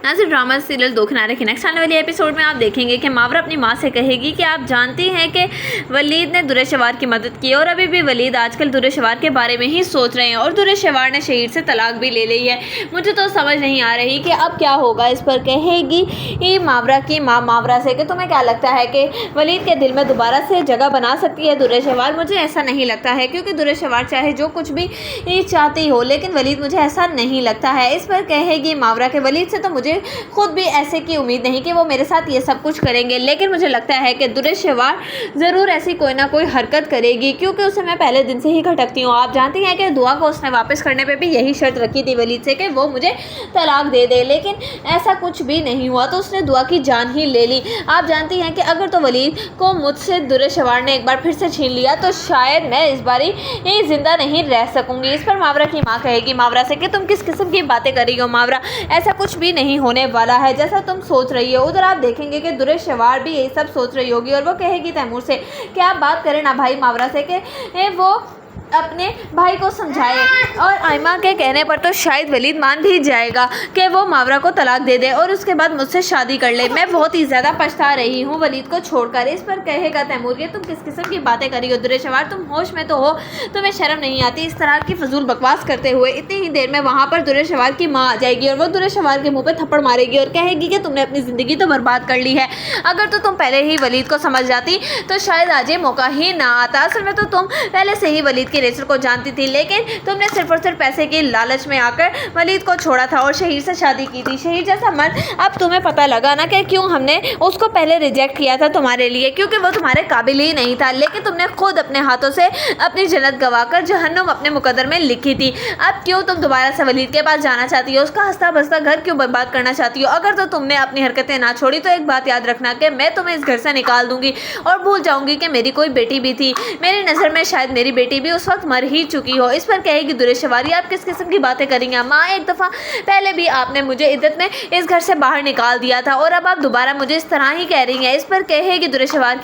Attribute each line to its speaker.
Speaker 1: Nazir drama serial दो किनारे के नेक्स्ट आने वाली एपिसोड में आप देखेंगे कि मावरा अपनी माँ से कहेगी कि आप जानती हैं कि वलीद ने दुरेशवार की मदद की और अभी भी वलीद आजकल दुरेशवार के बारे में ही सोच रहे हैं और दुरेशवार ने शहीर से तलाक भी ले ली है। मुझे तो समझ नहीं आ रही कि अब क्या होगा। इस पर कहेगी ये मावरा की माँ मावरा से कि तुम्हें क्या लगता है कि वलीद के दिल में दोबारा से जगह बना सकती है दुरेशवार? मुझे ऐसा नहीं लगता है, क्योंकि दुरेशवार चाहे जो कुछ भी चाहती हो, लेकिन वलीद मुझे ऐसा नहीं लगता है। इस पर कहेगी मावरा के वलीद से तो मुझे खुद भी ऐसे की उम्मीद नहीं कि वो मेरे साथ ये सब कुछ करेंगे, लेकिन मुझे लगता है कि दुरेशवार ज़रूर ऐसी कोई ना कोई हरकत करेगी, क्योंकि उसे मैं पहले दिन से ही खटकती हूँ। आप जानती हैं कि दुआ को उसने वापस करने पे भी यही शर्त रखी थी वलीद से कि वो मुझे तलाक दे दे, लेकिन ऐसा कुछ भी नहीं हुआ तो उसने दुआ की जान ही ले ली। आप जानती हैं कि अगर तो वलीद को मुझसे दुरेशवार ने एक बार फिर से छीन लिया तो शायद मैं इस बारी ये जिंदा नहीं रह सकूंगी। इस पर मावरा की माँ कहेगी मावरा से कि तुम किस किस्म की बातें कर रही हो मावरा, ऐसा कुछ भी नहीं होने वाला है जैसा तुम सोच रही हो। उधर आप देखेंगे कि दुरेशवार भी यही सब सोच रही होगी और वो कहेगी तैमूर से कि आप बात करें ना भाई मावरा से कि वो अपने भाई को समझाए, और आयमा के कहने पर तो शायद वलीद मान भी जाएगा कि वो मावरा को तलाक दे दे और उसके बाद मुझसे शादी कर ले। मैं बहुत ही ज़्यादा पछता रही हूँ वलीद को छोड़कर। इस पर कहेगा तैमूर कि तुम किस किस्म की बातें कर रही हो दुरेशवार, तुम होश में तो हो, तुम्हें शर्म नहीं आती इस तरह की फजूल बकवास करते हुए। इतनी ही देर में वहाँ पर दुरेशवार की माँ आ जाएगी और वो दुरेशवार के मुँह पर थप्पड़ मारेगी और कहेगी कि तुमने अपनी ज़िंदगी तो बर्बाद कर ली है। अगर तो तुम पहले ही वलीद को समझ जाती तो शायद आज ये मौका ही ना आता। असल में तो तुम पहले से ही वलीद के नेचर को जानती थी, लेकिन तुमने सिर्फ और सिर्फ पैसे की लालच में आकर वलीद को छोड़ा था और शहीर से शादी की थी। शहीर जैसा मर्द, अब तुम्हें पता लगा ना कि क्यों हमने उसको पहले रिजेक्ट किया था तुम्हारे लिए, क्योंकि वो तुम्हारे काबिल ही नहीं था। लेकिन तुमने खुद अपने हाथों से अपनी जन्नत गवाकर जहन्नुम अपने मुकद्दर में लिखी थी। अब क्यों तुम दोबारा से वलीद के पास जाना चाहती हो, उसका हंसता बसता घर क्यों बर्बाद करना चाहती हो? अगर तो तुमने अपनी हरकतें ना छोड़ी तो एक बात याद रखना कि मैं तुम्हें इस घर से निकाल दूंगी और भूल जाऊंगी कि मेरी कोई बेटी भी थी। मेरी नज़र में शायद मेरी बेटी भी उस वक्त मर ही चुकी हो। इस पर कहेगी दुरेशवार आप किस किस्म की बातें करेंगे माँ, एक दफ़ा पहले भी आपने मुझे इज्जत में इस घर से बाहर निकाल दिया था और अब आप दोबारा मुझे इस तरह ही कह रही हैं। इस पर कहेगी दुरेशवार